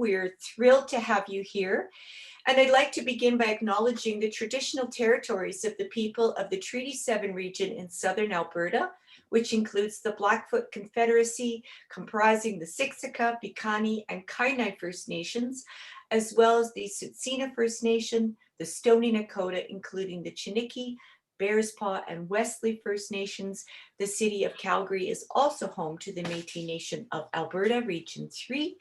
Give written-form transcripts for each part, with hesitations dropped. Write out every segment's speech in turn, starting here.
We're thrilled to have you here. And I'd like to begin by acknowledging the traditional territories of the people of the Treaty 7 region in southern Alberta, which includes the Blackfoot Confederacy, comprising the Siksika, Piikani, and Kainai First Nations, as well as the Tsuut'ina First Nation, the Stoney Nakoda, including the Chiniki, Bearspaw, and Wesley First Nations. The city of Calgary is also home to the Métis Nation of Alberta, Region 3,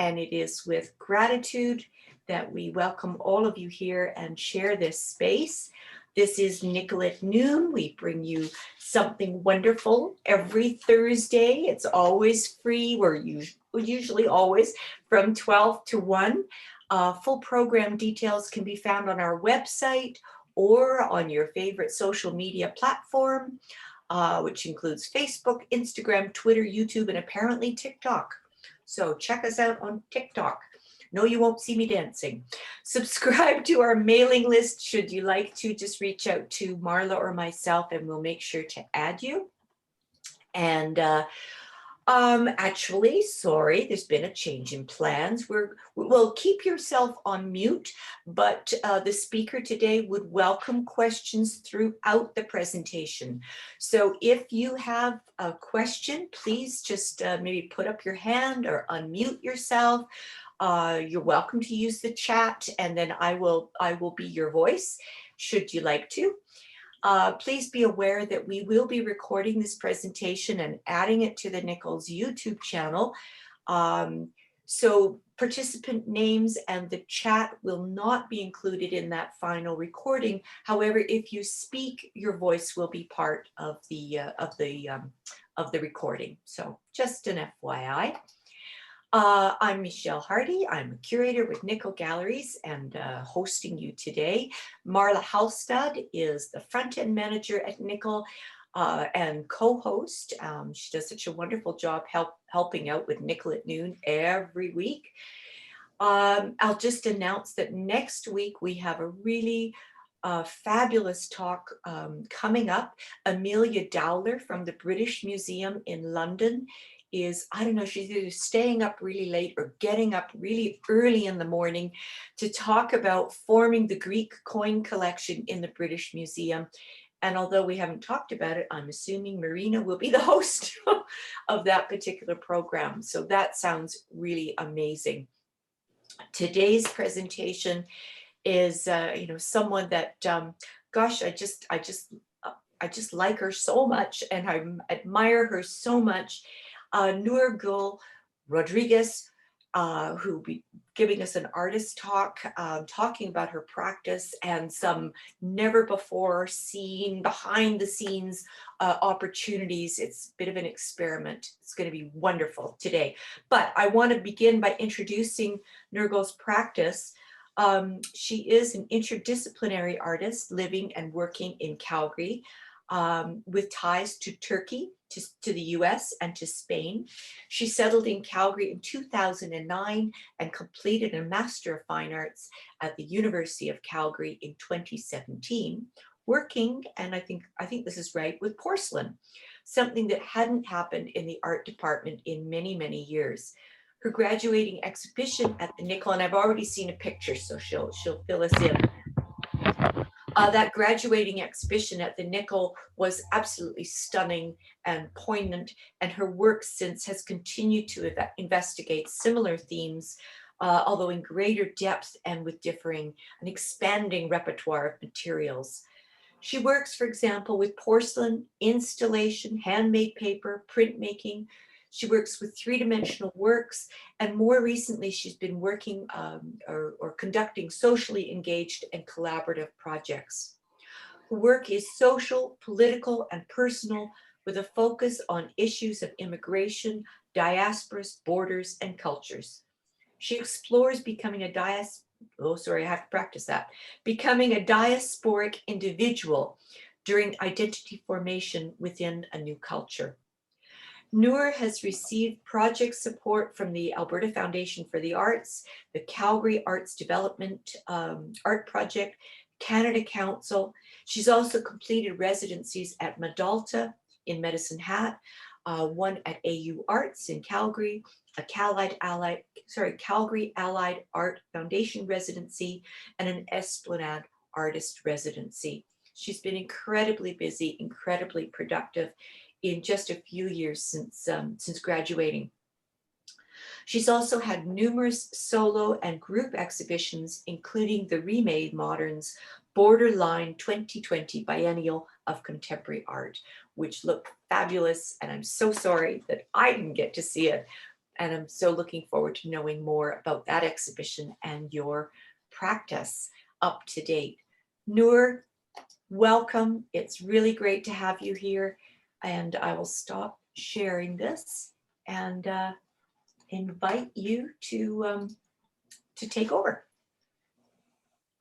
and it is with gratitude that we welcome all of you here and share this space. This is Nickel at Noon. We bring you something wonderful every Thursday. It's always free. We're usually always from 12 to 1. Full program details can be found on our website or on your favorite social media platform, which includes Facebook, Instagram, Twitter, YouTube, and apparently TikTok. So check us out on TikTok. No, you won't see me dancing. Subscribe to our mailing list should you like to. Just reach out to Marla or myself and we'll make sure to add you. And actually, sorry, there's been a change in plans. We'll keep yourself on mute, but the speaker today would welcome questions throughout the presentation. So if you have a question, please just maybe put up your hand or unmute yourself. You're welcome to use the chat, and then I will be your voice should you like to. Please be aware that we will be recording this presentation and adding it to the Nichols YouTube channel. So participant names and the chat will not be included in that final recording. However, if you speak, your voice will be part of the recording. So just an FYI. I'm Michelle Hardy. I'm a curator with Nickel Galleries and hosting you today. Marla Halstad is the front-end manager at Nickel and co-host. She does such a wonderful job helping out with Nickel at Noon every week. I'll just announce that next week we have a really fabulous talk coming up. Amelia Dowler from the British Museum in London is, I don't know, she's either staying up really late or getting up really early in the morning to talk about forming the Greek coin collection in the British Museum. And although we haven't talked about it, I'm assuming Marina will be the host of that particular program. So that sounds really amazing. Today's presentation is, someone that, gosh, I just like her so much and I admire her so much. Nurgül Rodriguez, who will be giving us an artist talk, talking about her practice and some never before seen behind the scenes opportunities. It's a bit of an experiment. It's going to be wonderful today. But I want to begin by introducing Nurgül's practice. She is an interdisciplinary artist living and working in Calgary with ties to Turkey, to the US, and to Spain. She settled in Calgary in 2009 and completed a Master of Fine Arts at the University of Calgary in 2017, working, and I think this is right, with porcelain, something that hadn't happened in the art department in many, many years. Her graduating exhibition at the Nickel, and I've already seen a picture, so she'll fill us in. That graduating exhibition at the Nickel was absolutely stunning and poignant, and her work since has continued to investigate similar themes, although in greater depth and with an expanding repertoire of materials. She works, for example, with porcelain, installation, handmade paper, printmaking. She works with three-dimensional works, and more recently she's been working or conducting socially engaged and collaborative projects. Her work is social, political, and personal, with a focus on issues of immigration, diasporas, borders, and cultures. She explores becoming a diasporic individual during identity formation within a new culture. Nur has received project support from the Alberta Foundation for the Arts, the Calgary Arts Development Art Project, Canada Council. She's also completed residencies at Medalta in Medicine Hat, one at AU Arts in Calgary, a Calgary Allied Art Foundation residency, and an Esplanade Artist residency. She's been incredibly busy, incredibly productive in just a few years since graduating. She's also had numerous solo and group exhibitions, including the Remade Moderns Borderline 2020 Biennial of Contemporary Art, which looked fabulous. And I'm so sorry that I didn't get to see it. And I'm so looking forward to knowing more about that exhibition and your practice up to date. Nur, welcome. It's really great to have you here. And I will stop sharing this and invite you to take over.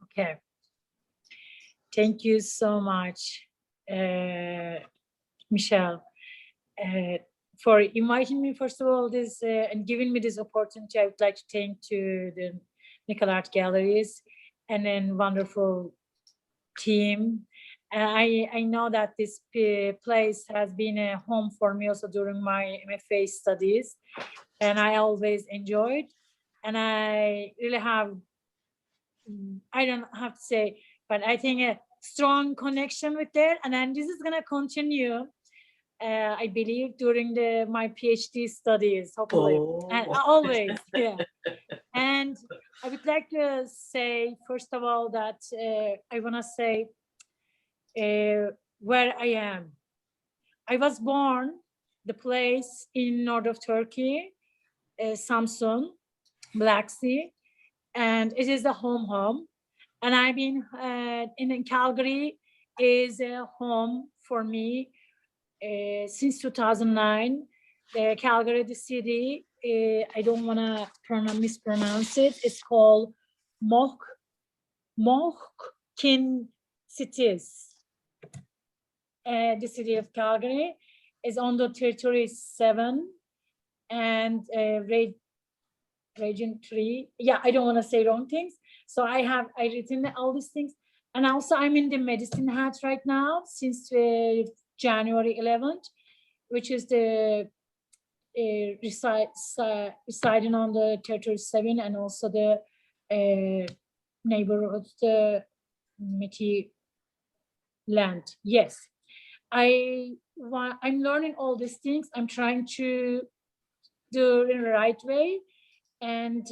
Okay. Thank you so much, Michelle, for inviting me, first of all, this and giving me this opportunity. I would like to thank to the Nickel Art Galleries and then wonderful team. I know that this place has been a home for me also during my MFA studies, and I always enjoyed, and I really have, I don't have to say, but I think a strong connection with there, and then this is gonna continue, I believe, during my PhD studies, hopefully, and always, yeah. And I would like to say, first of all, that I wanna say where I am. I was born the place in north of Turkey, Samsun, Black Sea, and it is a home. And I've been in Calgary is a home for me since 2009. Calgary, the city, I don't want to mispronounce it. It's called Mohkin Cities. The city of Calgary is on the territory 7 and region 3. Yeah, I don't want to say wrong things. So I written all these things. And also I'm in the Medicine Hat right now since January 11th, which is the residing on the territory 7 and also the neighborhood, the Métis land. Yes, I'm learning all these things. I'm trying to do it in the right way, and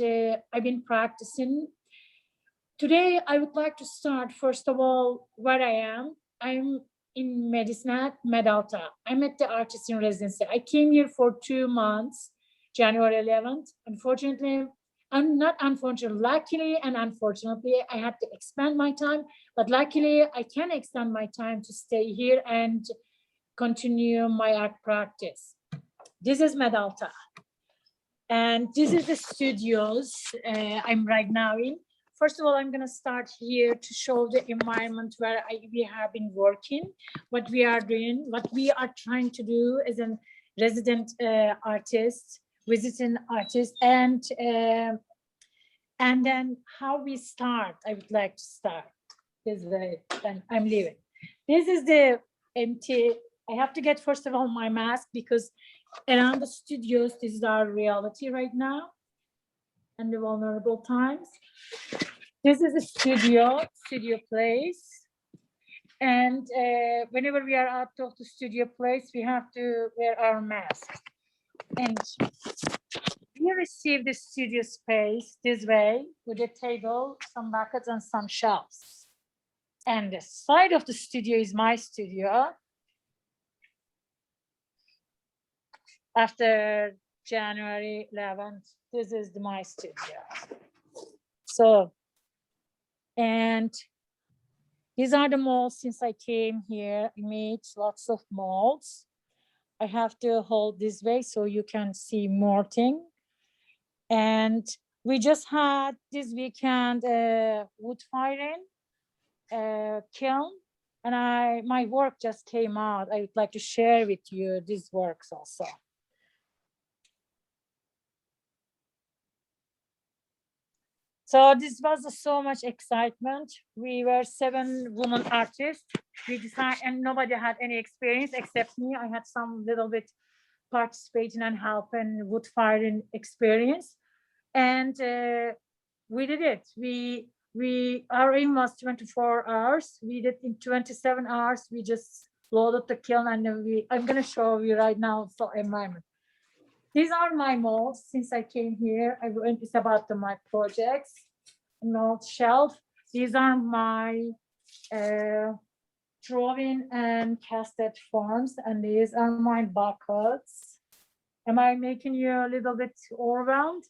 I've been practicing. Today, I would like to start, first of all, where I am. I'm in Medicine Hat, Medalta. I'm at the artist in residency. I came here for 2 months, January 11th. Unfortunately, luckily and unfortunately, I had to expand my time, but luckily I can extend my time to stay here and continue my art practice. This is Medalta. And this is the studios I'm right now in. First of all, I'm gonna start here to show the environment where we have been working, what we are doing, what we are trying to do as a resident artist, visiting artist, and then how we start. I would like to start this way, and I'm leaving. This is the empty. I have to get, first of all, my mask because around the studios, this is our reality right now and the vulnerable times. This is a studio place. And whenever we are out of the studio place, we have to wear our masks. And we receive the studio space this way with a table, some buckets, and some shelves. And the side of the studio is my studio. After January 11th, this is my studio. So, and these are the molds. Since I came here, I made lots of molds. I have to hold this way so you can see more thing. And we just had this weekend wood firing, kiln, and my work just came out. I would like to share with you these works also. So this was so much excitement. We were 7 women artists. We decided, and nobody had any experience except me. I had some little bit participating and helping wood firing experience. And we did it. Our aim was 24 hours. We did in 27 hours. We just loaded the kiln, and then I'm gonna show you right now the environment. These are my molds since I came here. It's about my projects. Mold shelf. These are my drawing and casted forms, and these are my buckets. Am I making you a little bit overwhelmed?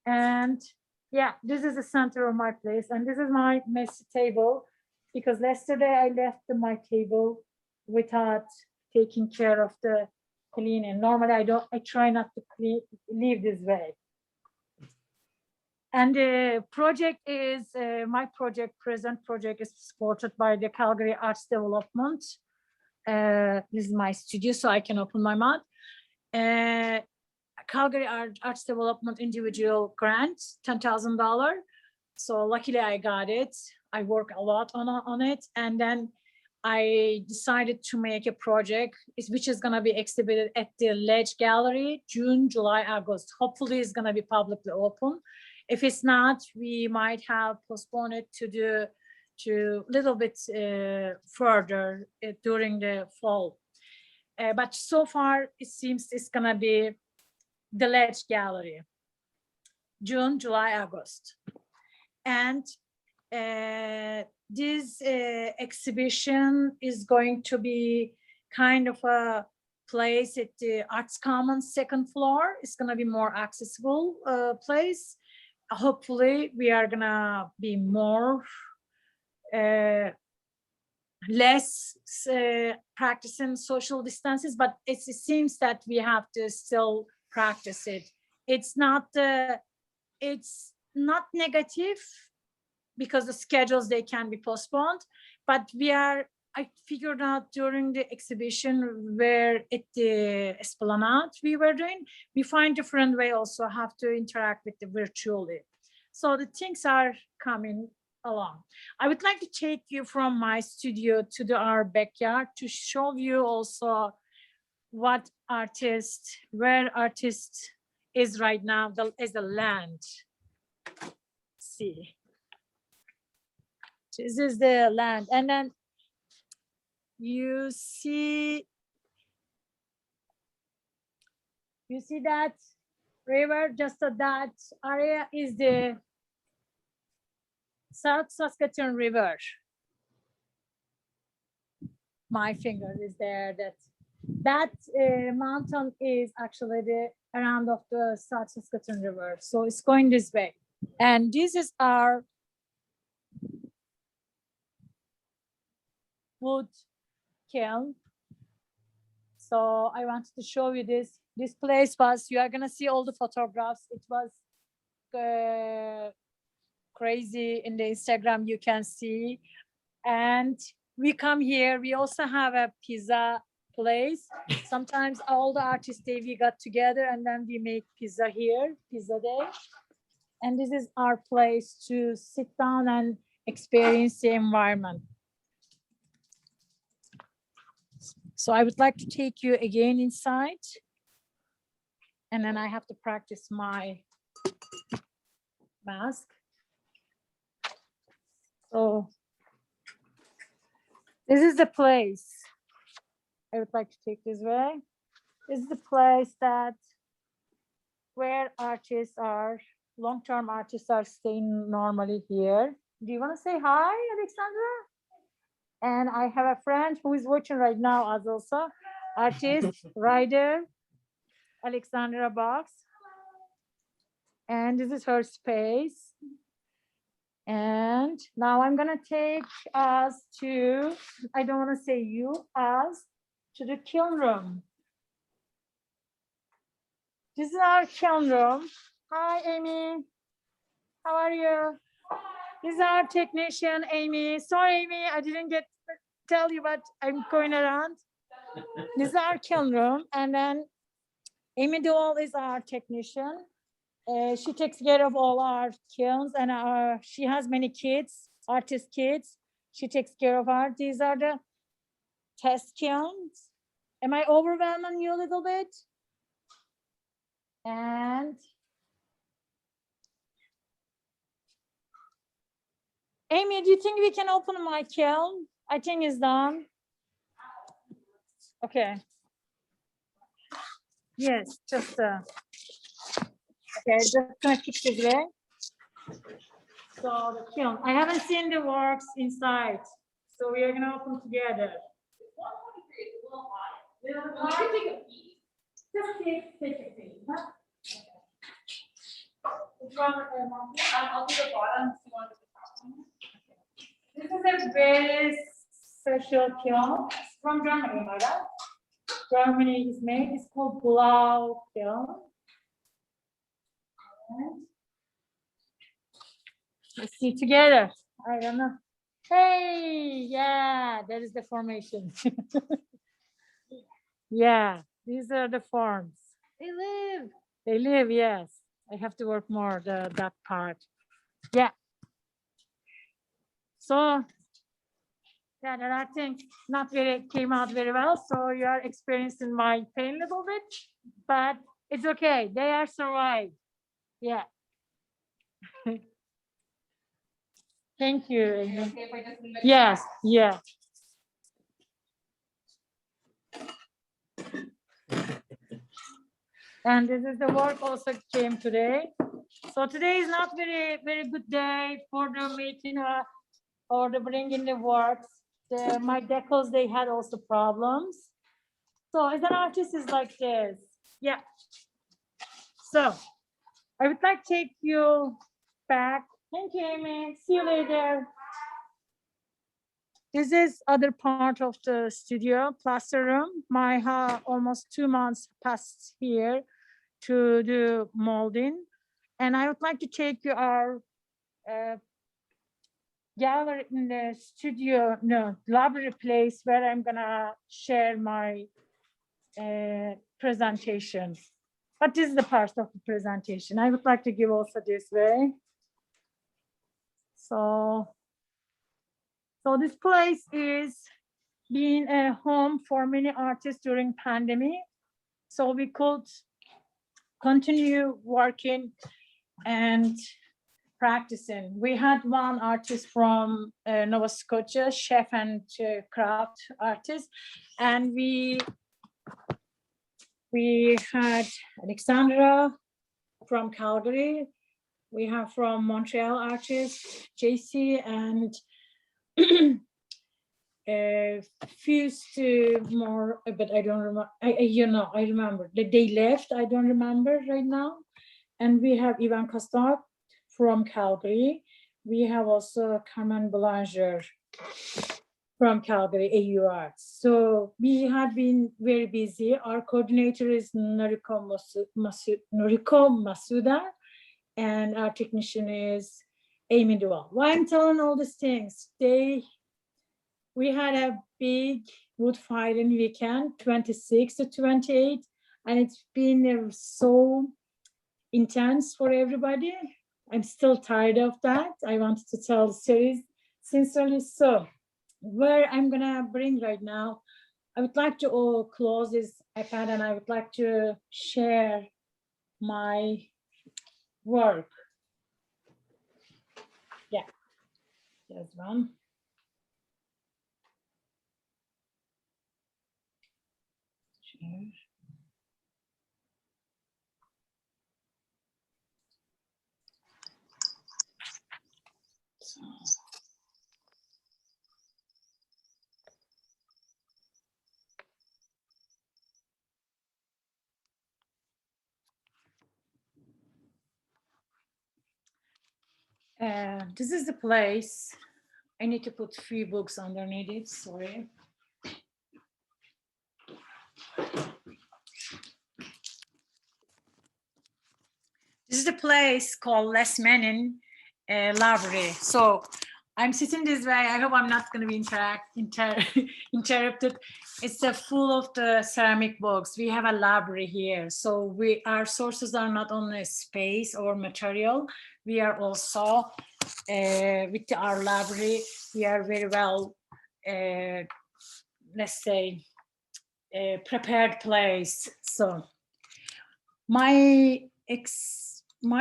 And yeah, this is the center of my place, and this is my messy table, because yesterday I left my table without taking care of the cleaning. Normally I try not to leave this way. And the project is, my present project is supported by the Calgary Arts Development. This is my studio, so I can open my mouth. Calgary Arts Development individual grant, $10,000. So luckily I got it. I work a lot on it. And then I decided to make a project which is gonna be exhibited at the Ledge Gallery, June, July, August. Hopefully it's gonna be publicly open. If it's not, we might have postponed it to a little bit further during the fall. But so far, it seems it's gonna be the Ledge Gallery, June, July, August. And this exhibition is going to be kind of a place at the Arts Commons second floor. It's gonna be more accessible place. Hopefully we are gonna be more less practicing social distances, but it seems that we have to still practice it. It's not negative, because the schedules, they can be postponed, but I figured out during the exhibition where at the Esplanade we were doing, we find different way also have to interact with the virtually. So the things are coming along. I would like to take you from my studio to our backyard to show you also where artist is right now as the land. See, this is the land, and then you see that river, just that area is the South Saskatchewan River. My finger is there. That mountain is actually the around of the South Saskatchewan River. So it's going this way. And this is our wood kiln. So I wanted to show you this. This place was, you are gonna see all the photographs. It was crazy in the Instagram, you can see. And we come here, we also have a pizza place. Sometimes all the artists, we got together and then we make pizza here, pizza day. And this is our place to sit down and experience the environment. So I would like to take you again inside. And then I have to practice my mask. So this is the place. I would like to take this way. This is the place where artists are, long-term artists are staying normally here. Do you want to say hi, Alexandra? And I have a friend who is watching right now as also artist, writer, Alexandra Box. And this is her space. And now I'm gonna take us to, I don't wanna say you, us, to the kiln room. This is our kiln room. Hi, Amy. How are you? This is our technician, Amy. Sorry, Amy, I didn't get to tell you, but I'm going around. This is our kiln room. And then Amy Dewall is our technician. She takes care of all our kilns, and she has many kids, artist kids. She takes care of her. These are the test kilns. Am I overwhelming you a little bit? And Amy, do you think we can open my kiln? I think it's done. Okay. Yes, just okay, just gonna fix this way. So the kiln, I haven't seen the works inside, so we are gonna open together. Just take a piece. Huh? I'll do the bottom. This is a very special kiln from Germany, right? Germany is made. It's called Blau kiln. Let's see together. I don't know. Hey, yeah, that is the formation. Yeah, these are the forms. They live. They live, yes. I have to work more that part. Yeah. So yeah, that I think not very came out very well. So you are experiencing my pain a little bit, but it's okay. They are survived. Yeah. Thank you. Okay, yes, yeah. And this is the work also came today. So today is not very good day for the making or the bringing the works. My decals, they had also problems. So as an artist is like this. Yeah. So I would like to take you back. Thank you, Amy. See you later. This is other part of the studio, plaster room. My almost 2 months passed here to do molding. And I would like to take you our gallery in the studio, no, library place where I'm gonna share my presentation. But this is the part of the presentation. I would like to give also this way. So this place is being a home for many artists during pandemic. So we could continue working and practicing. We had one artist from Nova Scotia, chef and craft artist, and we had Alexandra from Calgary. We have from Montreal artist, JC, and few more, but I don't remember. I remember that they left. I don't remember right now. And we have Ivan Kostov from Calgary. We have also Carmen Belanger from Calgary, AU Arts. So we have been very busy. Our coordinator is Noriko Masuda, and our technician is Amy Duval. Why I'm telling all these things? We had a big wood firing weekend, 26 to 28, and it's been so intense for everybody. I'm still tired of that. I wanted to tell the series sincerely. So where I'm gonna bring right now, I would like to close this iPad and I would like to share my work. Yeah, there's one. Share. So. This is the place. I need to put 3 books underneath it, sorry. This is the place called Les Menin Library. So I'm sitting this way. I hope I'm not going to be interrupted. It's full of the ceramic books. We have a library here. So our sources are not only space or material. We are also, with our library, we are very well, let's say, prepared place. So my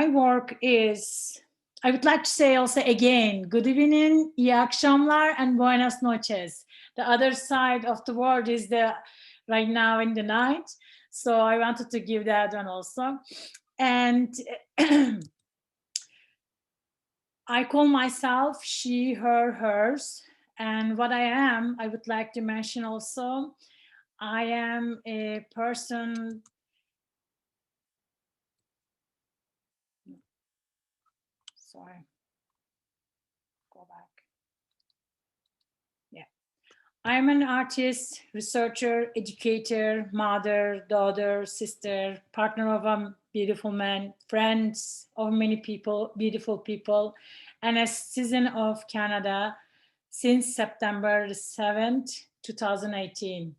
work is, I would like to say also again, good evening, iyi akşamlar, and buenas noches. The other side of the world is the right now in the night. So I wanted to give that one also. And I call myself she, her, hers. And what I am, I would like to mention also, I am a person. Sorry, go back. Yeah. I'm an artist, researcher, educator, mother, daughter, sister, partner of a beautiful man, friends of many people, beautiful people, and a citizen of Canada since September 7th, 2018.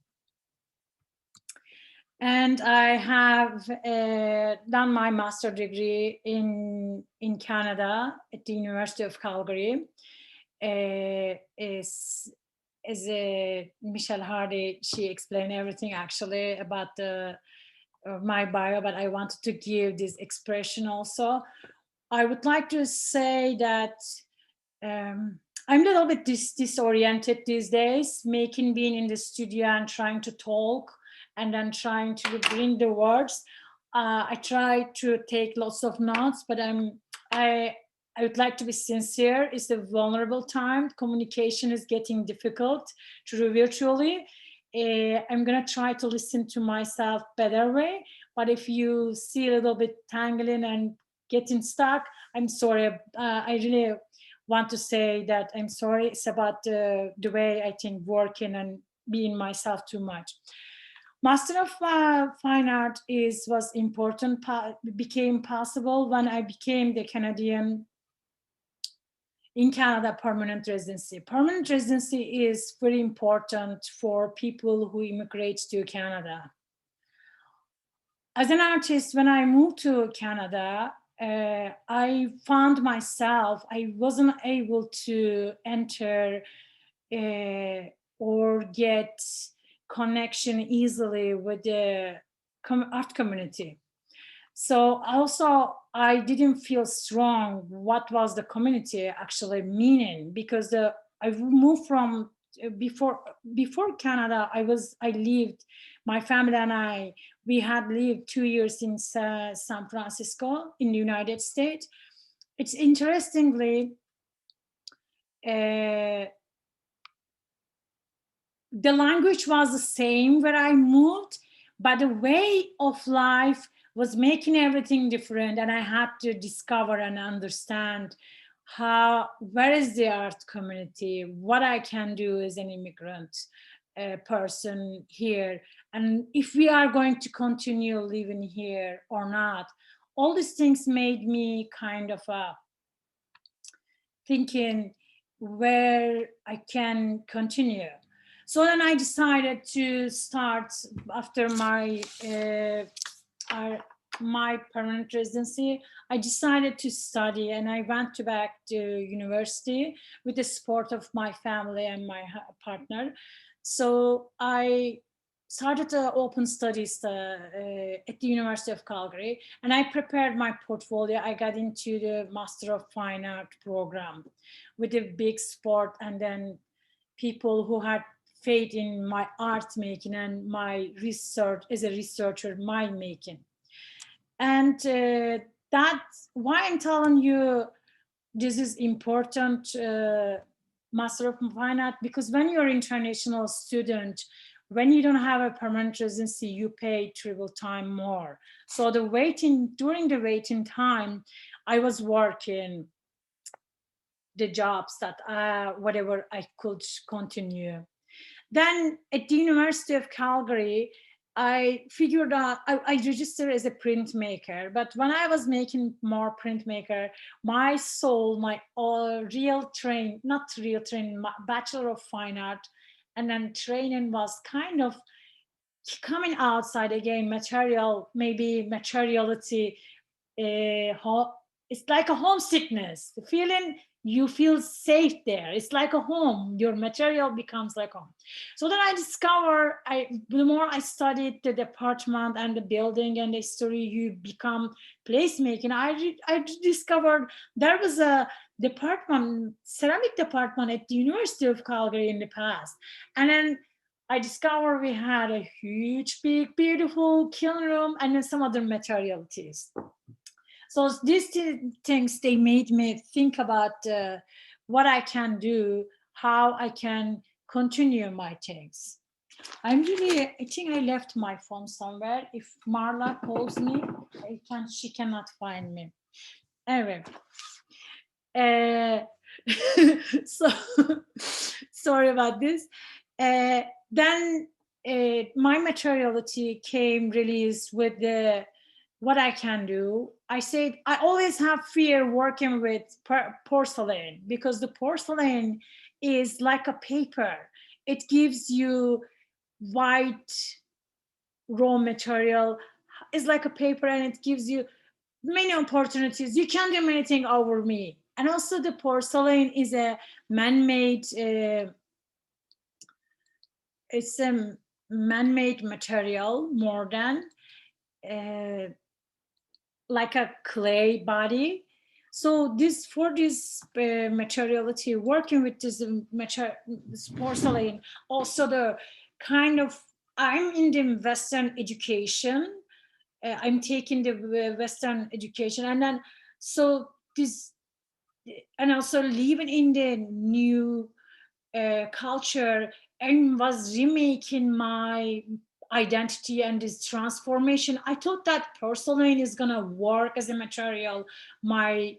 And I have done my master's degree in Canada at the University of Calgary. Is Michelle Hardy, she explained everything actually about my bio, but I wanted to give this expression also. I would like to say that I'm a little bit disoriented these days, being in the studio and trying to talk and then trying to bring the words. I try to take lots of notes, but I would like to be sincere. It's a vulnerable time. Communication is getting difficult to do virtually. I'm gonna try to listen to myself better way. But if you see a little bit tangling and getting stuck, I'm sorry. I really want to say that I'm sorry. It's about the way I think working and being myself too much. Master of Fine Art was important, became possible when I became the Canadian in Canada permanent residency. Permanent residency is very important for people who immigrate to Canada. As an artist, when I moved to Canada, I found myself, I wasn't able to enter or get connection easily with the art community. So also I didn't feel strong what was the community actually meaning, because I moved from before Canada. I lived, my family and we had lived 2 years in San Francisco in the United States. It's interestingly the language was the same where I moved, but the way of life was making everything different, and I had to discover and understand where is the art community, what I can do as an immigrant person here, and if we are going to continue living here or not. All these things made me kind of thinking where I can continue. So then I decided to start after my permanent residency. I decided to study, and I went back to university with the support of my family and my partner. So I started open studies at the University of Calgary, and I prepared my portfolio. I got into the Master of Fine Art program with a big support, and then people who had faith in my art making and my research as a researcher, my making. And that's why I'm telling you this is important, Master of Fine Art, because when you're an international student, when you don't have a permanent residency, you pay triple time more. So during the waiting time, I was working the jobs that whatever I could continue. Then at the University of Calgary, I figured out, I registered as a printmaker, but when I was making more printmaker, my soul, my Bachelor of Fine Art, and then training was kind of coming outside again, materiality, it's like a homesickness, the feeling you feel safe there. It's like a home. Your material becomes like home. So then I discover, the more I studied the department and the building and the history, you become placemaking. I discovered there was a department, ceramic department at the University of Calgary in the past. And then I discovered we had a huge, big, beautiful kiln room and then some other materialities. So these things, they made me think about what I can do, how I can continue my things. I think I left my phone somewhere. If Marla calls me, she cannot find me. Anyway, so sorry about this. Then my materiality came released with what I can do. I said I always have fear working with porcelain, because the porcelain is like a paper. It gives you white raw material. It's like a paper, and it gives you many opportunities. You can't do anything over me. And also the porcelain is a man-made, it's a man-made material more than like a clay body. So this, for this materiality, working with this porcelain, also the kind of, I'm in the Western education. I'm taking the Western education, and then so this, and also living in the new culture, and was remaking my identity and this transformation. I thought that porcelain is gonna work as a material, my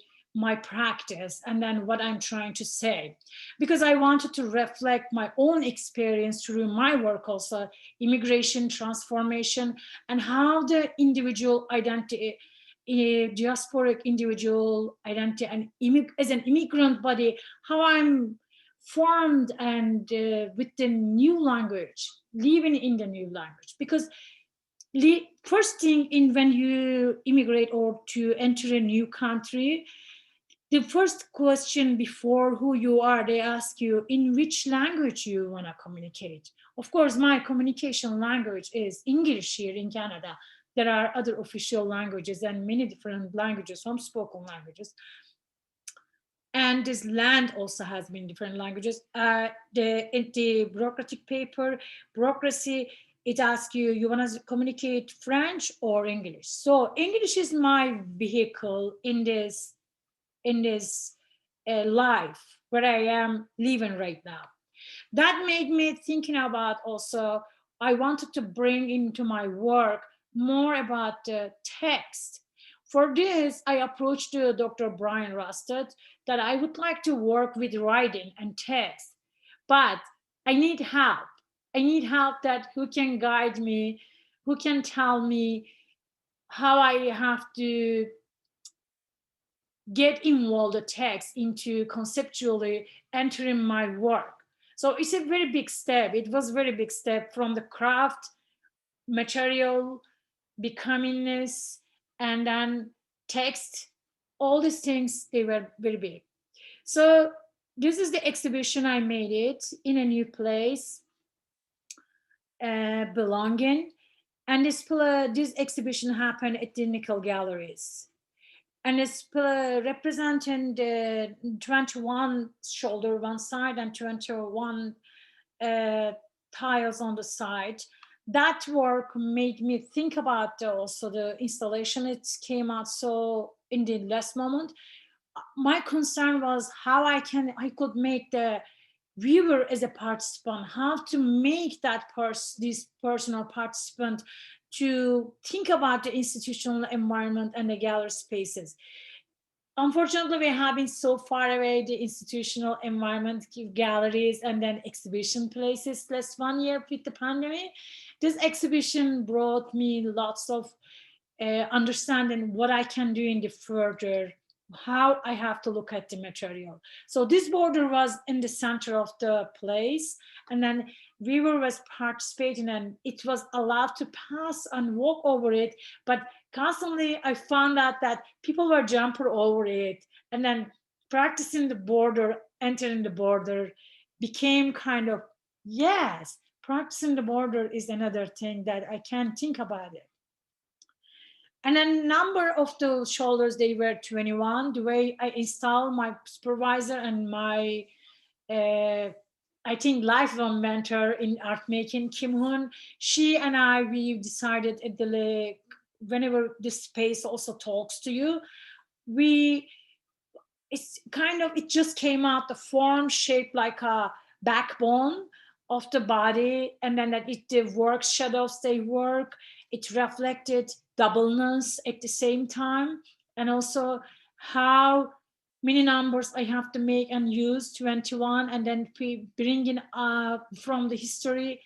practice, and then what I'm trying to say, because I wanted to reflect my own experience through my work, also immigration, transformation, and how the individual identity, a diasporic individual identity, and as an immigrant body, how I'm formed, and with the new language, living in the new language. Because first thing, in when you immigrate or to enter a new country, the first question before who you are, they ask you in which language you want to communicate. Of course, my communication language is English here in Canada. There are other official languages and many different languages, some spoken languages. And this land also has many different languages. The bureaucratic paper, bureaucracy, it asks you, you want to communicate French or English. So English is my vehicle in this life where I am living right now. That made me thinking about also, I wanted to bring into my work more about the text. For this, I approached Dr. Brian Rusted that I would like to work with writing and text, but I need help. I need help that who can guide me, who can tell me how I have to get involved the text into conceptually entering my work. So it's a very big step. It was a very big step from the craft, material, becomingness, and then text. All these things, they were very big. So this is the exhibition. I made it in a new place, belonging. And this exhibition happened at the Nickel Galleries. And it's representing the 21 shoulder one side and 21 tiles on the side. That work made me think about also the installation. It came out so in the last moment. My concern was how I could make the viewer as a participant, how to make that this person or participant to think about the institutional environment and the gallery spaces. Unfortunately, we have been so far away, the institutional environment, galleries, and then exhibition places last 1 year with the pandemic. This exhibition brought me lots of understanding what I can do in the further, how I have to look at the material. So this border was in the center of the place, and then viewer was participating, and it was allowed to pass and walk over it. But constantly I found out that people were jumping over it, and then practicing the border, entering the border became kind of, yes, practicing the border is another thing that I can't think about it. And a number of the shoulders, they were 21. The way I installed my supervisor and my, I think, lifelong mentor in art making, Kim Hoon, she and I, we decided at the, whenever this space also talks to you, we, it's kind of, it just came out, the form shaped like a backbone of the body, and then that it, the work shadows, they work, it reflected doubleness at the same time, and also how many numbers I have to make and use, 21, and then bringing from the history,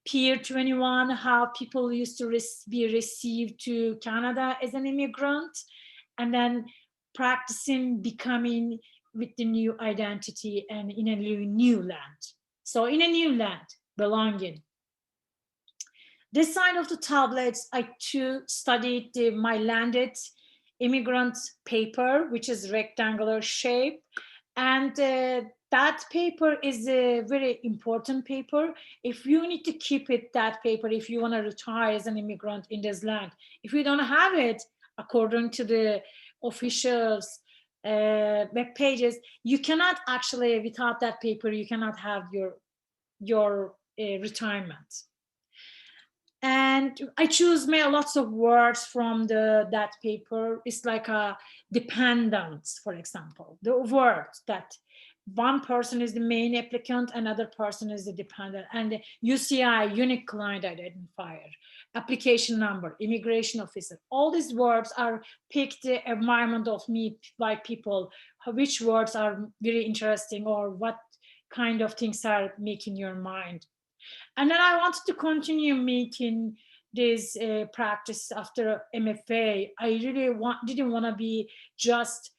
Pier 21, how people used to be received to Canada as an immigrant, and then practicing becoming with the new identity and in a new land. So in a new land, belonging. This side of the tablets, I too studied my landed immigrant paper, which is rectangular shape. And that paper is a very important paper. If you need to keep it, that paper, if you want to retire as an immigrant in this land, if you don't have it, according to the officials web pages, you cannot actually, without that paper, you cannot have your retirement. And I choose lots of words from that paper. It's like a dependence, for example, the words that one person is the main applicant, another person is the dependent, and the UCI, unique client identifier, application number, immigration officer. All these words are picked the environment of me by people, which words are very interesting or what kind of things are making your mind. And then I wanted to continue making this practice after MFA. I really didn't want to be just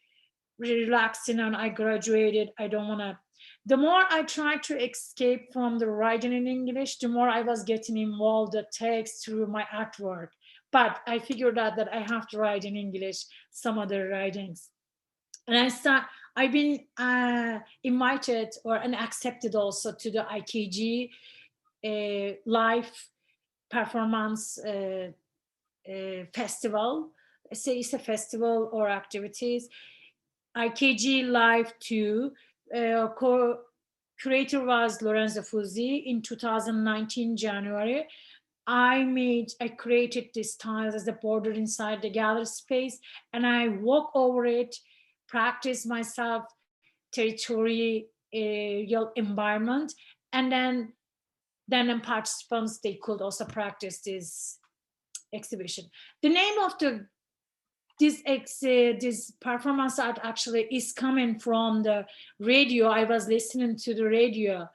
relaxing and I graduated. I don't want to. The more I tried to escape from the writing in English, the more I was getting involved the text through my artwork. But I figured out that I have to write in English some other writings. And I've been invited and accepted also to the IKG live performance festival. Say it's a festival or activities. IKG Live 2. Curator was Lorenzo Fuzzi in 2019 January. I created this tiles as a border inside the gallery space, and I walk over it, practice myself, territorial environment, and then participants, they could also practice this exhibition. The name of this performance art actually is coming from the radio. I was listening to the radio,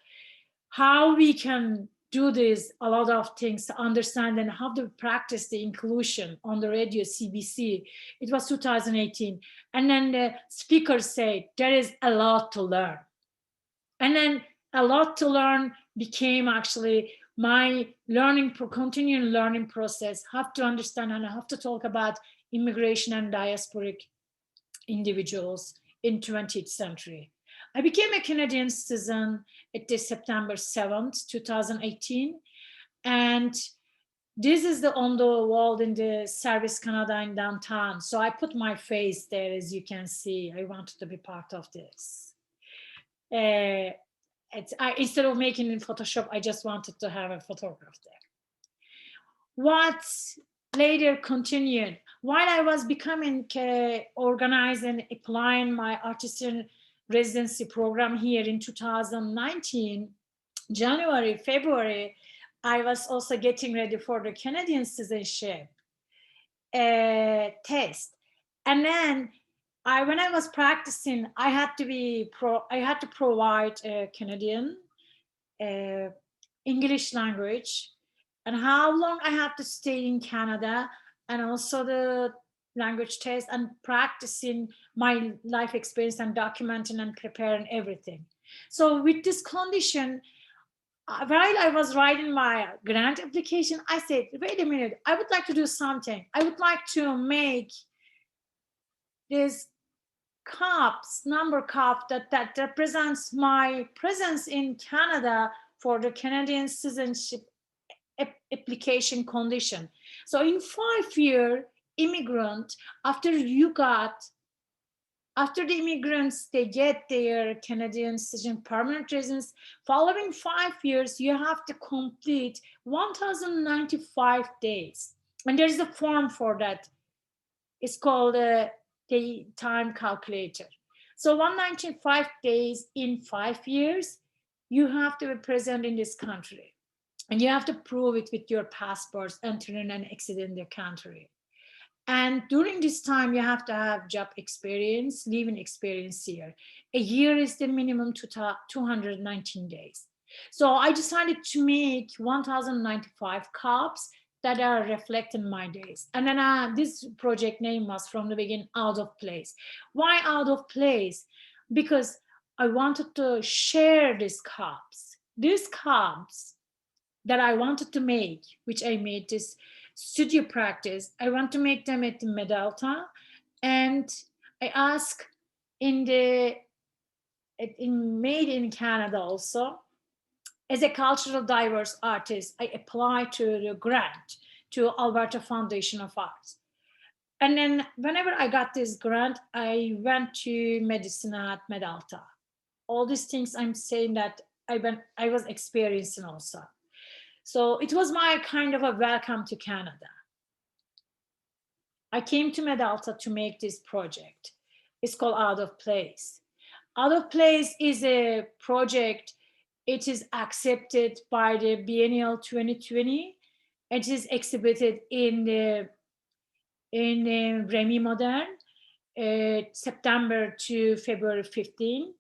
how we can do this, a lot of things to understand and how to practice the inclusion on the radio CBC. It was 2018. And then the speaker said, there is a lot to learn. And then a lot to learn became actually my continuing learning process. Have to understand and I have to talk about immigration and diasporic individuals in 20th century. I became a Canadian citizen at the September 7th, 2018. And this is on the wall in the Service Canada in downtown. So I put my face there, as you can see. I wanted to be part of this. Instead of making in Photoshop, I just wanted to have a photograph there. What later continued, while I was becoming organized and applying my artisan residency program here in 2019, January, February, I was also getting ready for the Canadian citizenship test. And then when I was practicing, I had to provide Canadian English language and how long I have to stay in Canada, and also the language test and practicing my life experience and documenting and preparing everything. So with this condition, while I was writing my grant application, I said, wait a minute, I would like to do something. I would like to make this cups, number cup that represents my presence in Canada for the Canadian citizenship application condition. So in 5 year immigrant, after the immigrants, they get their Canadian citizen permanent residence, following 5 years, you have to complete 1,095 days. And there's a form for that. It's called the time calculator. So 195 days in 5 years, you have to be present in this country. And you have to prove it with your passports, entering and exiting the country. And during this time, you have to have job experience, living experience here. A year is the minimum to 219 days. So I decided to make 1,095 cups that are reflecting my days. And then this project name was from the beginning, Out of Place. Why Out of Place? Because I wanted to share these cups. These cups that I wanted to make, which I made this studio practice, I want to make them at the Medalta. And I ask in made in Canada also, as a cultural diverse artist, I applied to the grant to Alberta Foundation of Arts. And then whenever I got this grant, I went to medicine at Medalta. All these things I'm saying that I was experiencing also. So it was my kind of a welcome to Canada. I came to Medalta to make this project. It's called Out of Place. Out of Place is a project. It is accepted by the Biennial 2020. It is exhibited in Remy Modern, September to February 15.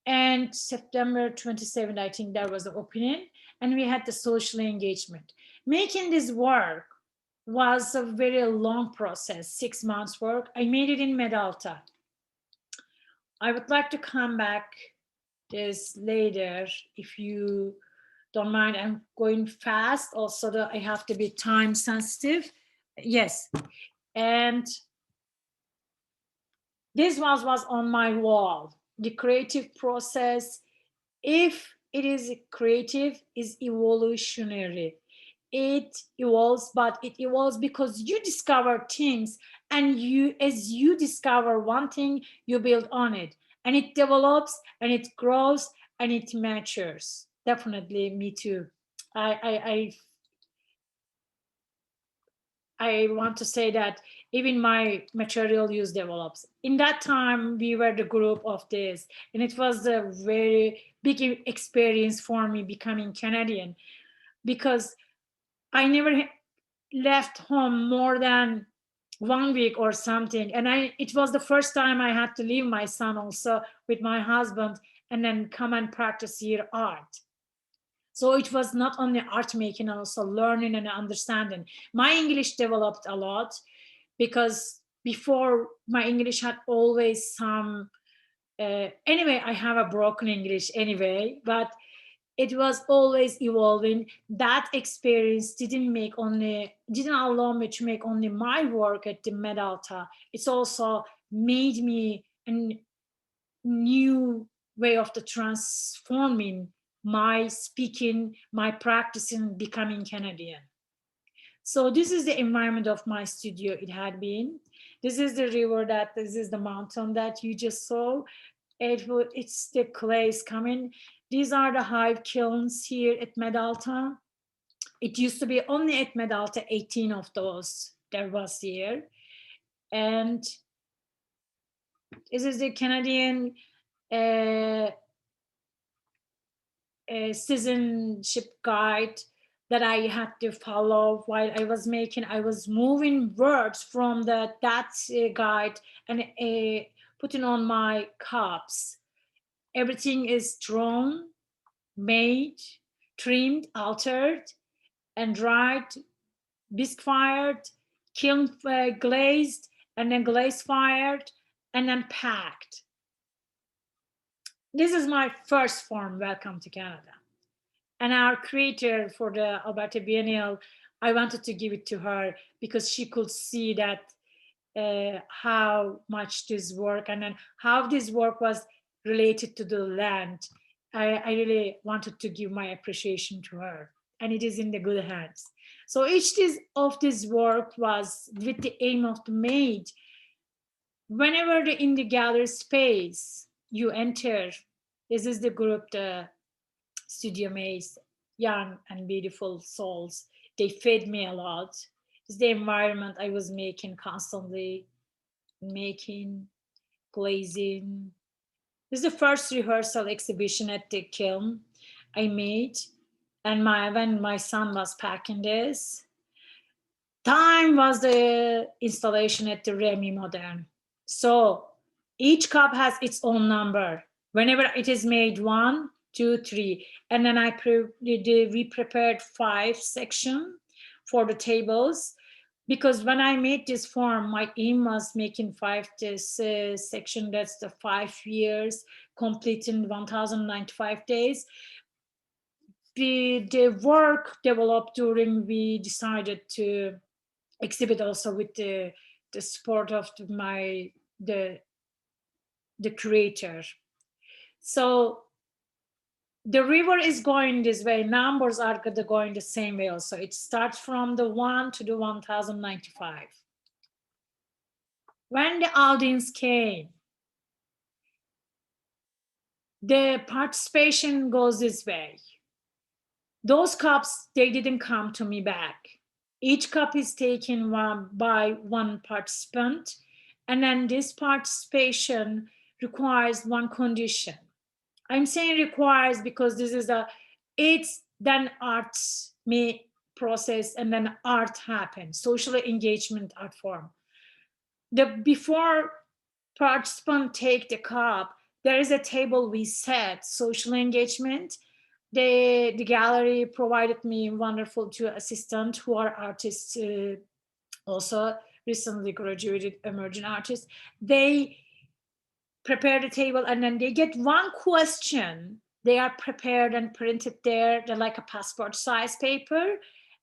And September 27th, I think there was the opening, and we had the social engagement. Making this work was a very long process, 6 months work. I made it in Medalta. I would like to come back this later if you don't mind. I'm going fast also, that I have to be time sensitive. Yes. And this was on my wall. The creative process, if it is creative, is evolutionary. It evolves, but it evolves because you discover things, and as you discover one thing, you build on it, and it develops and it grows and it matures. Definitely, me too. I want to say that even my material use develops. In that time, we were the group of this, and it was a very big experience for me becoming Canadian, because I never left home more than 1 week or something. And it was the first time I had to leave my son also with my husband and then come and practice here art. So it was not only art making, also learning and understanding. My English developed a lot, because before my English had always some, anyway, I have a broken English anyway, but it was always evolving. That experience didn't allow me to make only my work at the Medalta. It's also made me a new way of the transforming my speaking, my practicing, becoming Canadian. So this is the environment of my studio. It had been. This is the river, this is the mountain that you just saw. It's the clays coming. These are the hive kilns here at Medalta. It used to be only at Medalta, 18 of those there was here. And this is the Canadian citizenship guide that I had to follow while I was making. I was moving words from that guide and putting on my cups. Everything is drawn, made, trimmed, altered, and dried, bisque fired, kiln glazed, and then glaze fired, and then packed. This is my first form, Welcome to Canada. And our creator for the Alberta Biennial, I wanted to give it to her because she could see that how much this work and then how this work was related to the land. I really wanted to give my appreciation to her, and it is in the good hands. So each of this work was with the aim of the maid. Whenever in the gallery space you enter, this is the group, the studio maids, young and beautiful souls. They fed me a lot. It's the environment I was making constantly, making, glazing. This is the first rehearsal exhibition at the Kiln I made. And when my son was packing this, time was the installation at the Remy Modern. So each cup has its own number. Whenever it is made 1, 2, 3, and then we prepared 5 section for the tables, because when I made this form, my aim was making 5 this section. That's the 5 years, completing 1,095 days. The work developed during, we decided to exhibit also with the support of the creator. So the river is going this way, numbers are going the same way also. It starts from the 1 to the 1,095. When the audience came, the participation goes this way. Those cups, they didn't come to me back. Each cup is taken by one participant, and then this participation requires one condition. I'm saying requires because this is it's then arts may process and then art happens, social engagement art form. Before participant take the cup, there is a table we set, social engagement. The gallery provided me wonderful 2 assistants who are artists, also recently graduated emerging artists. They prepare the table and then they get one question. They are prepared and printed there. They're like a passport size paper.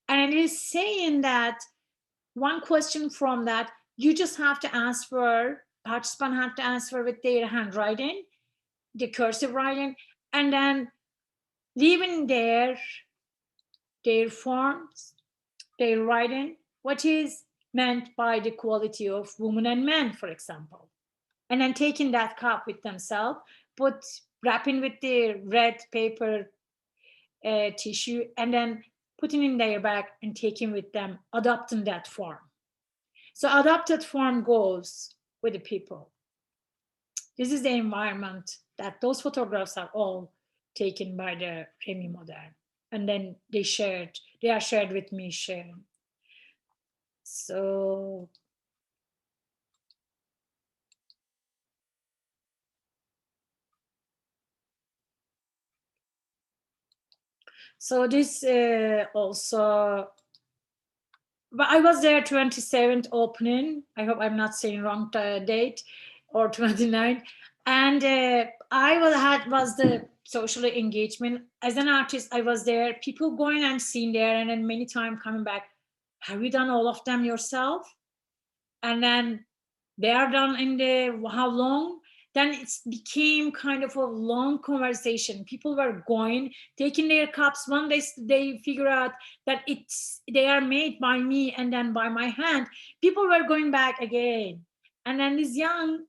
And it is saying that one question from that, you just have to answer, participant have to answer with their handwriting, the cursive writing, and then leaving their forms, their writing, what is meant by the quality of woman and man, for example. And then taking that cup with themselves, wrapping with the red paper tissue, and then putting in their bag and taking with them, adopting that form. So adopted form goes with the people. This is the environment that those photographs are all taken by the Remy Modern. And then they are shared with me, sharing. So this also, but I was there 27th opening. I hope I'm not saying wrong date, or 29. And I was the social engagement as an artist. I was there, people going and seeing there, and then many times coming back. Have you done all of them yourself? And then they are done in the how long? Then it became kind of a long conversation. People were going, taking their cups. One day they figure out that they are made by me and then by my hand. People were going back again. And then this young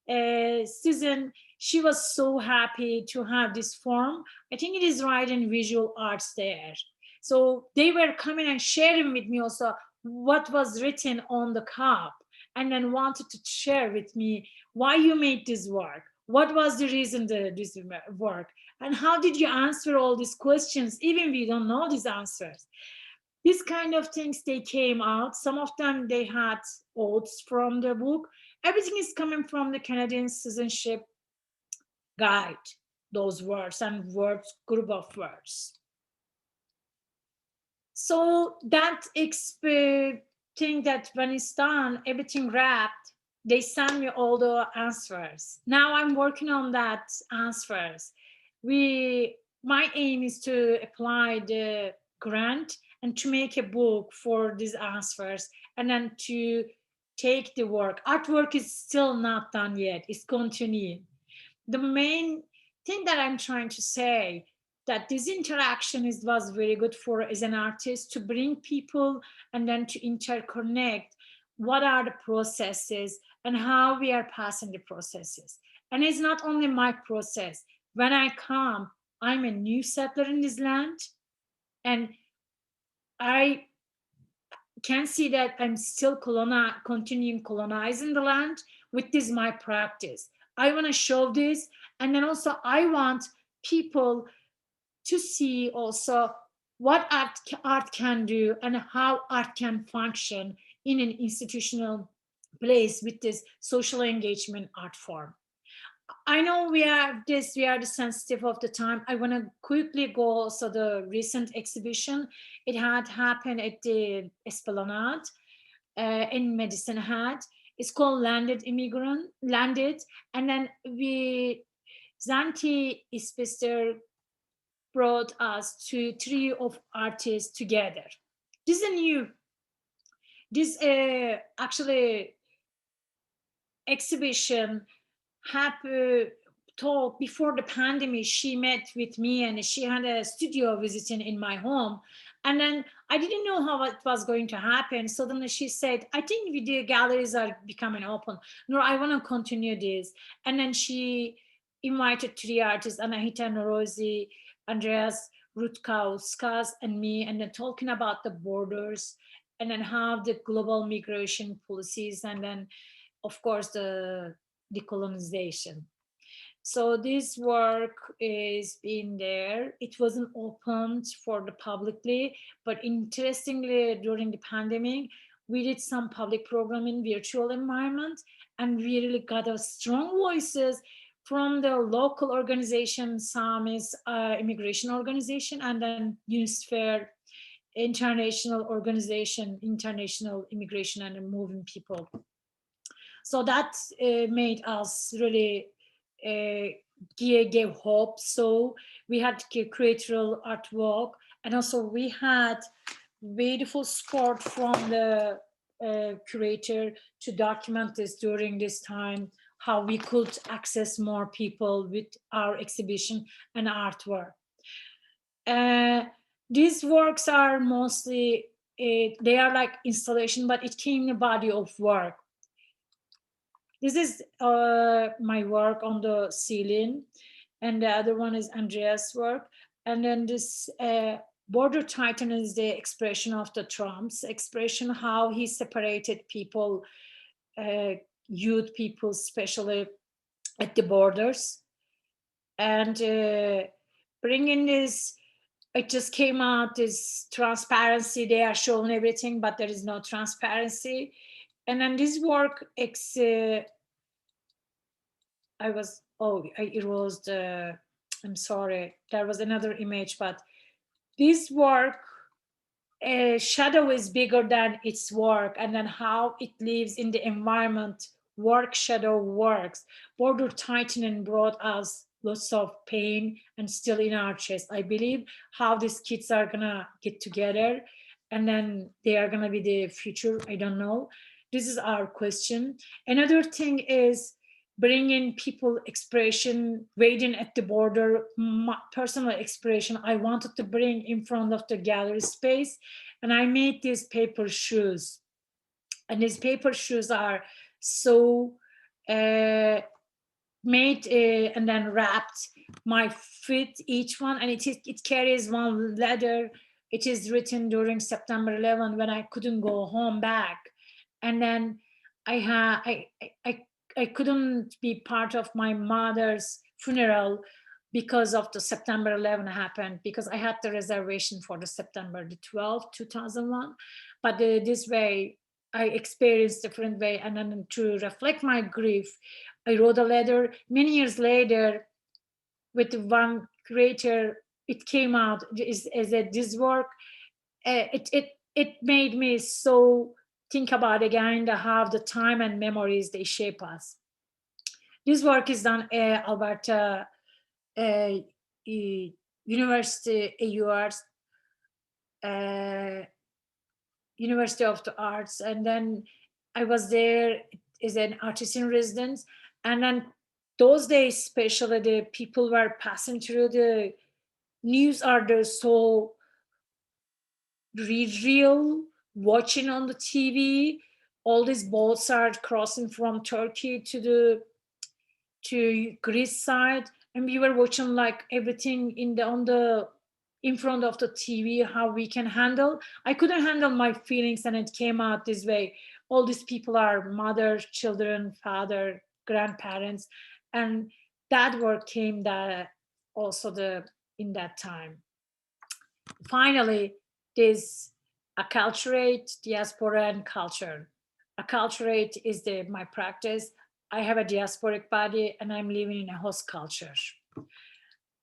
Susan, she was so happy to have this form. I think it is right in visual arts there. So they were coming and sharing with me also what was written on the cup, and then wanted to share with me why you made this work. What was the reason this work? And how did you answer all these questions? Even we don't know these answers. These kind of things, they came out. Some of them, they had quotes from the book. Everything is coming from the Canadian Citizenship Guide, those words and words, group of words. So that thing that when it's done, everything wrapped, they send me all the answers. Now I'm working on that answers. My aim is to apply the grant and to make a book for these answers, and then to take the work. Artwork is still not done yet. It's continuing. The main thing that I'm trying to say, that this interaction was very good for as an artist to bring people and then to interconnect what are the processes and how we are passing the processes. And it's not only my process. When I come, I'm a new settler in this land, and I can see that I'm still continuing colonizing the land with this my practice. I want to show this, and then also I want people to see also what art can do and how art can function in an institutional place with this social engagement art form. I know we are the sensitive of the time. I want to quickly go also the recent exhibition. It had happened at the Esplanade in Medicine Hat. It's called Landed, and then Zanti Ispister brought us to three of artists together. This is a new, this actually exhibition happened talk before the pandemic. She met with me and she had a studio visiting in my home, and then I didn't know how it was going to happen. Suddenly she said, I think video galleries are becoming open. No, I want to continue this. And then she invited three artists, Anahita Norozi, Andreas Rutkauskas, and me, and then talking about the borders and then how the global migration policies, and then of course the decolonization. So this work is in there. It wasn't opened for the publicly, but interestingly, during the pandemic, we did some public program in virtual environment, and we really got a strong voices from the local organization, SAMIS immigration organization, and then UNISFER international organization, international immigration and moving people. So that made us really gave hope. So we had creatorial artwork, and also we had beautiful support from the curator to document this during this time, how we could access more people with our exhibition and artwork. These works are mostly, they are like installation, but it came in a body of work. This is my work on the ceiling, and the other one is Andreas' work. And then this border titan is the expression of the Trump's expression, how he separated people, youth people, especially at the borders. And bringing this, it just came out, this transparency, they are showing everything, but there is no transparency. And then this work, I'm sorry, there was another image, but this work, shadow is bigger than its work, and then how it lives in the environment, work, shadow works. Border tightening brought us lots of pain and still in our chest. I believe how these kids are gonna get together, and then they are gonna be the future. I don't know. This is our question. Another thing is bringing people expression, waiting at the border, personal expression. I wanted to bring in front of the gallery space, and I made these paper shoes. And these paper shoes are so made and then wrapped my feet, each one, and it carries one letter. It is written during September 11 when I couldn't go home back, and then I couldn't be part of my mother's funeral because of the September 11 happened, because I had the reservation for the September the 12th, 2001. But this way, I experienced different way. And then to reflect my grief, I wrote a letter many years later with one creator. It came out as a, this work. It made me so think about again how the time and memories they shape us. This work is done at Alberta University, AUR's University of the Arts, and then I was there as an artist in residence. And then those days, especially the people were passing through the news are there so real, watching on the TV. All these boats are crossing from Turkey to Greece side, and we were watching like everything in front of the TV, how we can handle. I couldn't handle my feelings, and it came out this way. All these people are mother, children, father, grandparents, and that word came that also in that time. Finally, there's acculturate, diaspora, and culture. Acculturate is my practice. I have a diasporic body and I'm living in a host culture.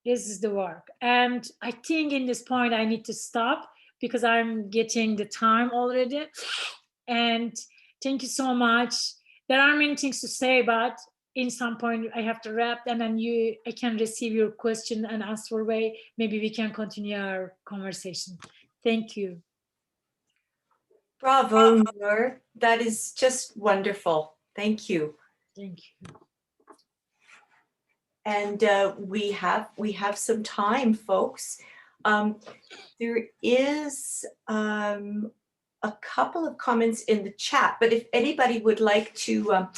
This is the work. And I think in this point I need to stop because I'm getting the time already. And thank you so much. There are many things to say, but in some point I have to wrap, and then I can receive your question and answer way. Maybe we can continue our conversation. Thank you. Bravo, Nur. That is just wonderful. Thank you. Thank you. And we have some time, folks. There is a couple of comments in the chat, but if anybody would like to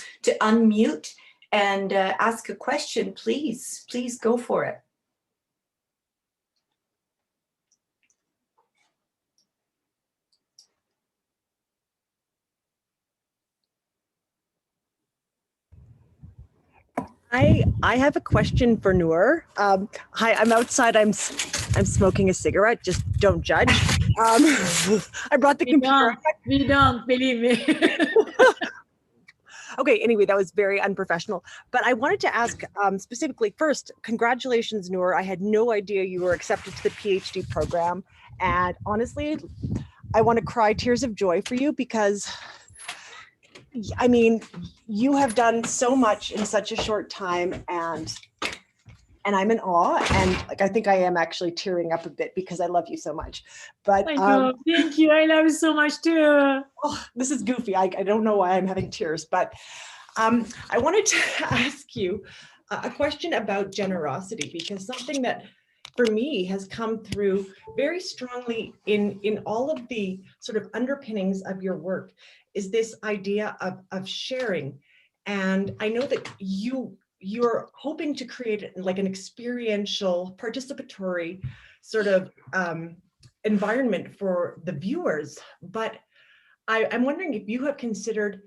unmute and ask a question, please go for it. I have a question for Nur. Hi, I'm outside. I'm smoking a cigarette. Just don't judge. I brought the computer. We don't believe me. Okay. Anyway, that was very unprofessional. But I wanted to ask specifically first. Congratulations, Nur. I had no idea you were accepted to the PhD program, and honestly, I want to cry tears of joy for you because, I mean, you have done so much in such a short time, and I'm in awe, and like I think I am actually tearing up a bit because I love you so much. But I know. Thank you. I love you so much too. Oh, this is goofy. I don't know why I'm having tears, but I wanted to ask you a question about generosity, because something that for me has come through very strongly in all of the sort of underpinnings of your work is this idea of sharing. And I know that you're hoping to create like an experiential, participatory sort of environment for the viewers. But I'm wondering if you have considered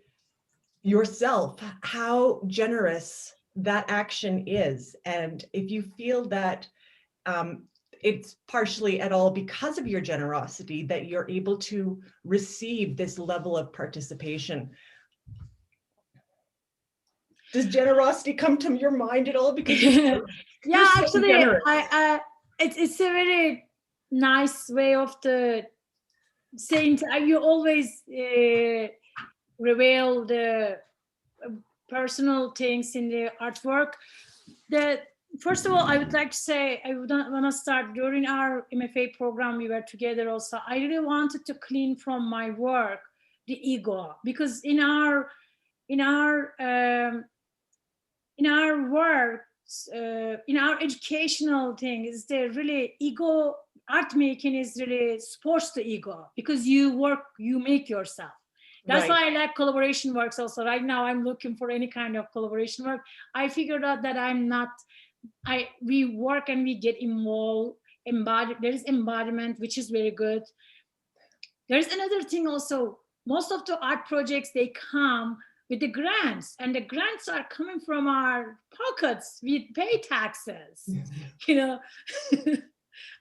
yourself how generous that action is, and if you feel that it's partially at all because of your generosity that you're able to receive this level of participation. Does generosity come to your mind at all? Because yeah, so actually, generous. it's a very nice way of saying you always reveal the personal things in the artwork. First of all, I would like to say I would want to start during our MFA program. We were together also. I really wanted to clean from my work the ego, because in our work, in our educational thing, is there really ego? Art making is really supports the ego, because you work, you make yourself. That's why I like collaboration works also. Right now, I'm looking for any kind of collaboration work. I figured out that we work and we get involved, there is embodiment, which is very good. There's another thing also. Most of the art projects, they come with the grants, and the grants are coming from our pockets. We pay taxes, you know.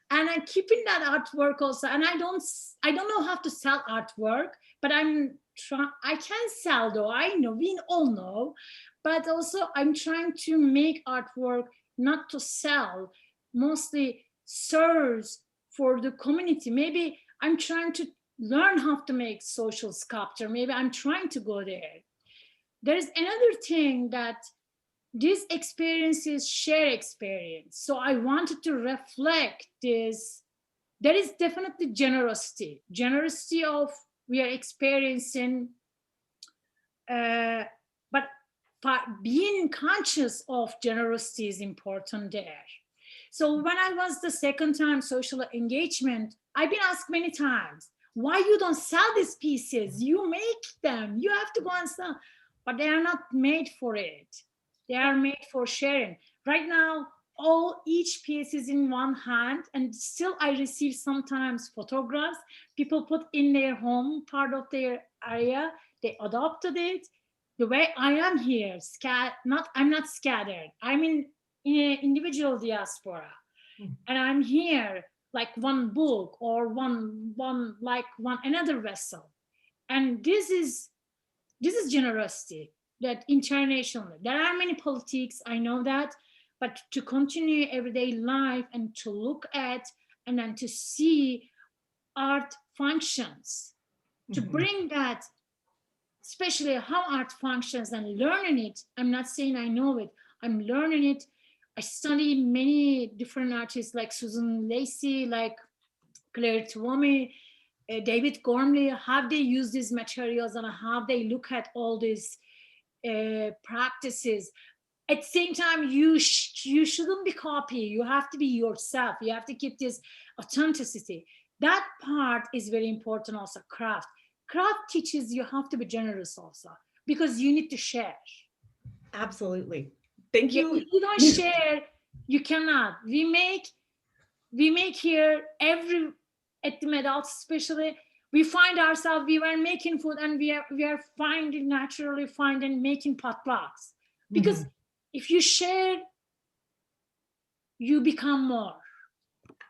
And I'm keeping that artwork also. And I don't know how to sell artwork, but I can sell though. I know, we all know, but also I'm trying to make artwork not to sell, mostly serves for the community. Maybe I'm trying to learn how to make social sculpture. Maybe I'm trying to go there. There's another thing that this experience is shared experience. So I wanted to reflect this. There is definitely generosity of we are experiencing but being conscious of generosity is important there. So when I was the second time social engagement, I've been asked many times, why you don't sell these pieces? You make them, you have to go and sell. But they are not made for it. They are made for sharing. Right now, each piece is in one hand, and still I receive sometimes photographs. People put in their home, part of their area, they adopted it. The way I am here, I'm not scattered. I'm in individual diaspora, and I'm here like one book or one another vessel, and this is generosity. That internationally, there are many politics, I know that, but to continue everyday life and to look at and then to see art functions, to bring that, especially how art functions and learning it. I'm not saying I know it, I'm learning it. I study many different artists like Susan Lacey, like Claire Tuomi, David Gormley, how they use these materials and how they look at all these practices. At the same time, you shouldn't be copy. You have to be yourself. You have to keep this authenticity. That part is very important also. Craft teaches you have to be generous also, because you need to share. Absolutely. Thank you. If you don't share, you cannot. We make here at the adults especially, we find ourselves, we were making food and we are naturally finding making potlucks, because if you share, you become more.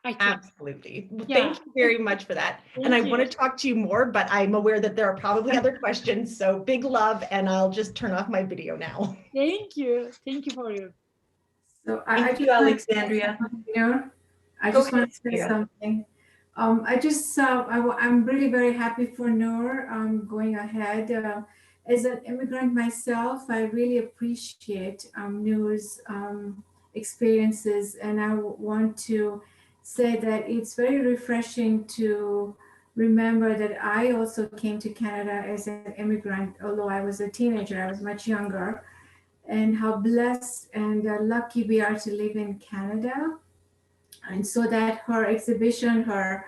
I think. Absolutely. Well, thank you very much for that. And I want to talk to you more, but I'm aware that there are probably other questions. So big love, and I'll just turn off my video now. Thank you. Thank you for you. So Thank you, Alexandria. I just want to say something. I'm really very happy for Noor going ahead. As an immigrant myself, I really appreciate Noor's experiences, and I want to say that it's very refreshing to remember that I also came to Canada as an immigrant, although I was a teenager, I was much younger, and how blessed and lucky we are to live in Canada. And so that her exhibition, her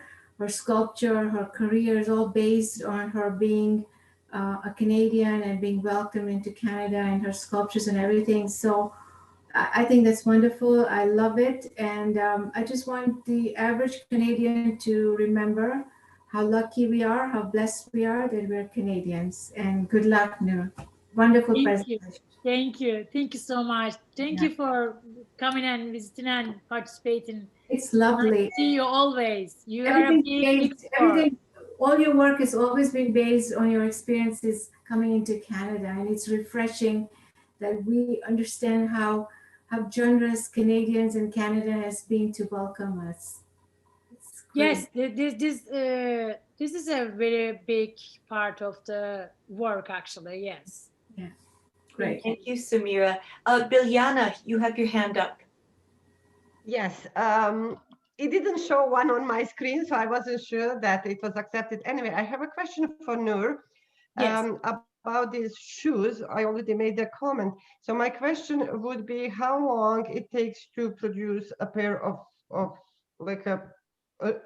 sculpture, her career is all based on her being a Canadian and being welcomed into Canada, and her sculptures and everything. So I think that's wonderful. I love it. And I just want the average Canadian to remember how lucky we are, how blessed we are that we're Canadians. And good luck, Noor. Wonderful presentation. Thank you. Thank you so much. Thank you for coming and visiting and participating. It's lovely. I see you always. You everything, all your work has always been based on your experiences coming into Canada. And it's refreshing that we understand how generous Canadians and Canada has been to welcome us. Yes, this is a very big part of the work, actually. Yes. Yeah. Great. Thank you, Samira. Biljana, you have your hand up. Yes. It didn't show one on my screen, so I wasn't sure that it was accepted. Anyway, I have a question for Noor. Yes. About these shoes. I already made a comment. So my question would be how long it takes to produce a pair of like a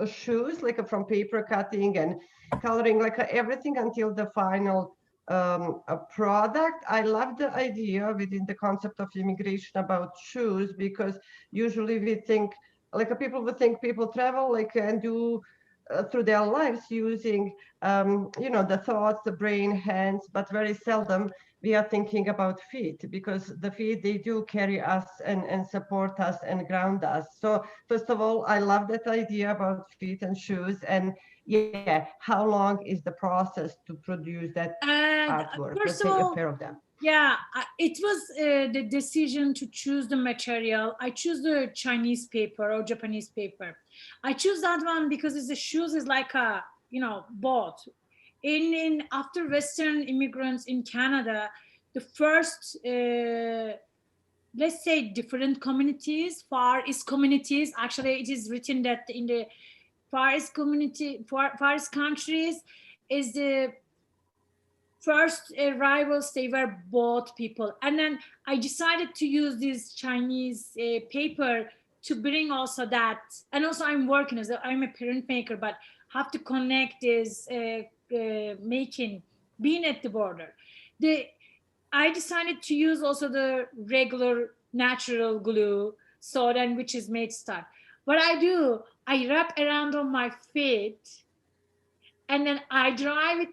shoes, like from paper cutting and coloring, like everything until the final a product. I love the idea within the concept of immigration about shoes, because usually we think like people would think people travel like and do through their lives using the thoughts, the brain, hands, but very seldom we are thinking about feet, because the feet, they do carry us and support us and ground us. So first of all, I love that idea about feet and shoes. And yeah, how long is the process to produce that artwork? Let's say a pair of them. Yeah, it was the decision to choose the material. I choose the Chinese paper or Japanese paper. I choose that one because the shoes is like a both. In after Western immigrants in Canada, the first let's say different communities, Far East communities. Actually, it is written that in the Far East community, Far East countries is the first arrivals, they were both people. And then I decided to use this Chinese paper to bring also that. And also I'm working as I'm a printmaker, but have to connect this making, being at the border. I decided to use also the regular natural glue, so then which is made stuck. What I do, I wrap around on my feet, and then I dry with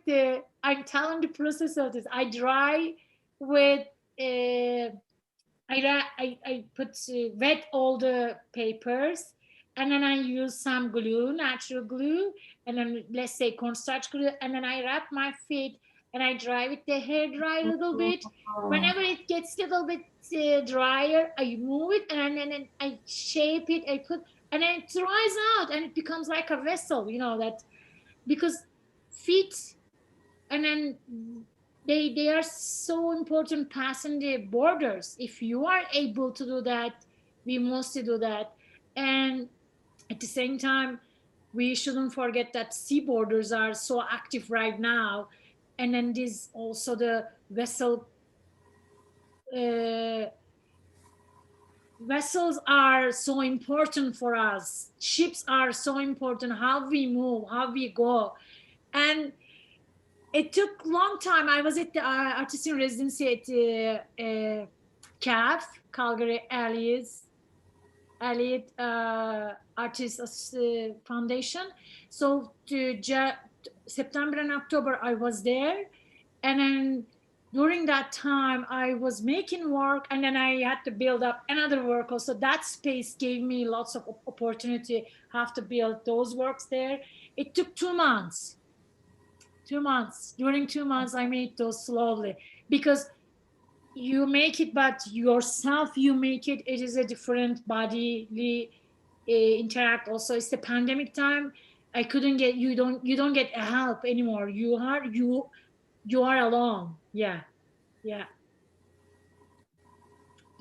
I'm telling the process of this. I dry with, I put wet all the papers, and then I use some glue, natural glue, and then let's say cornstarch glue, and then I wrap my feet and I dry with the hair dry a little bit. Whenever it gets a little bit drier, I move it and then I shape it. I put, and then it dries out and it becomes like a vessel, you know, that because feet, and then they are so important passing the borders. If you are able to do that, we mostly do that. And at the same time, we shouldn't forget that sea borders are so active right now. And then this also the vessels are so important for us. Ships are so important, how we move, how we go. And it took a long time. I was at the artist in residency at CAF, Calgary Elliott Artists Foundation. So to September and October, I was there. And then during that time, I was making work, and then I had to build up another work also. That space gave me lots of opportunity, have to build those works there. It took 2 months. 2 months. During 2 months, I made those slowly, because you make it, but yourself, you make it. It is a different bodily interact. Also, it's the pandemic time. I couldn't get, you don't get help anymore. You are alone. Yeah. Did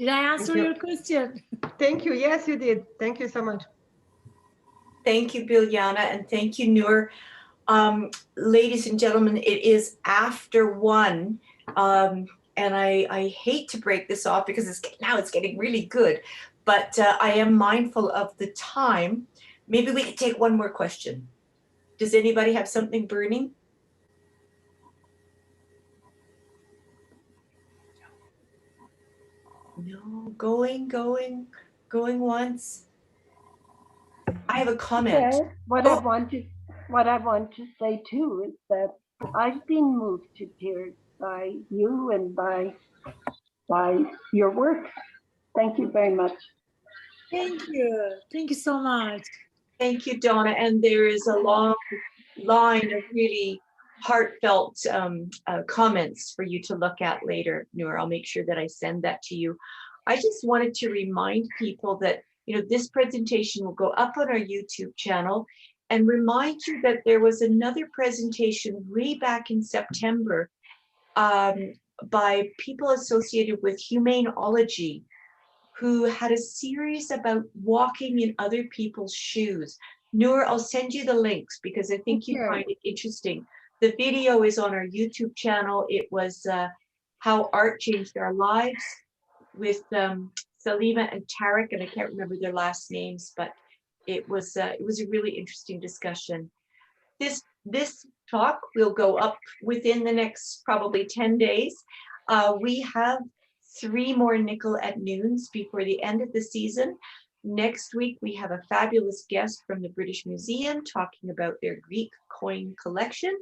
I answer you. your question? Thank you. Yes, you did. Thank you so much. Thank you, Biljana, and thank you, Nur. Ladies and gentlemen, it is after 1, and I hate to break this off because it's getting really good, but I am mindful of the time. Maybe we could take one more question. Does anybody have something burning? No, going once. I have a comment. Okay. What I want to say too is that I've been moved to tears by you and by your work. Thank you very much. Thank you so much. Thank you, Donna. And there is a long line of really heartfelt comments for you to look at later, Noor. I'll make sure that I send that to you. I just wanted to remind people that, this presentation will go up on our YouTube channel, and remind you that there was another presentation way back in September by people associated with Humaneology, who had a series about walking in other people's shoes. Noor, I'll send you the links because I think you find it interesting. The video is on our YouTube channel. It was How Art Changed Our Lives with Salima and Tarek, and I can't remember their last names, but it was a really interesting discussion. This talk will go up within the next probably 10 days. We have 3 more Nickel at Noons before the end of the season. Next week, we have a fabulous guest from the British Museum talking about their Greek coin collection.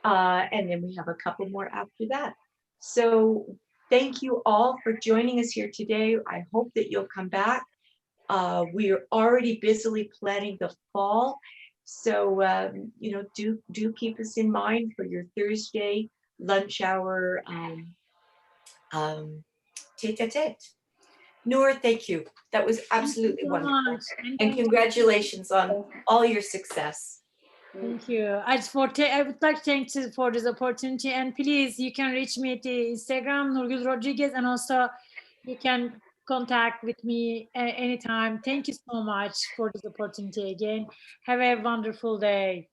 And then we have a couple more after that. So thank you all for joining us here today. I hope that you'll come back. We are already busily planning the fall. So, do keep us in mind for your Thursday lunch hour tete-a-tete. Noor, thank you. That was absolutely wonderful. And congratulations on all your success. Thank you. I would like to thank you for this opportunity. And please, you can reach me at the Instagram, Nurgül Rodriguez, and also you can contact with me anytime. Thank you so much for this opportunity again. Have a wonderful day.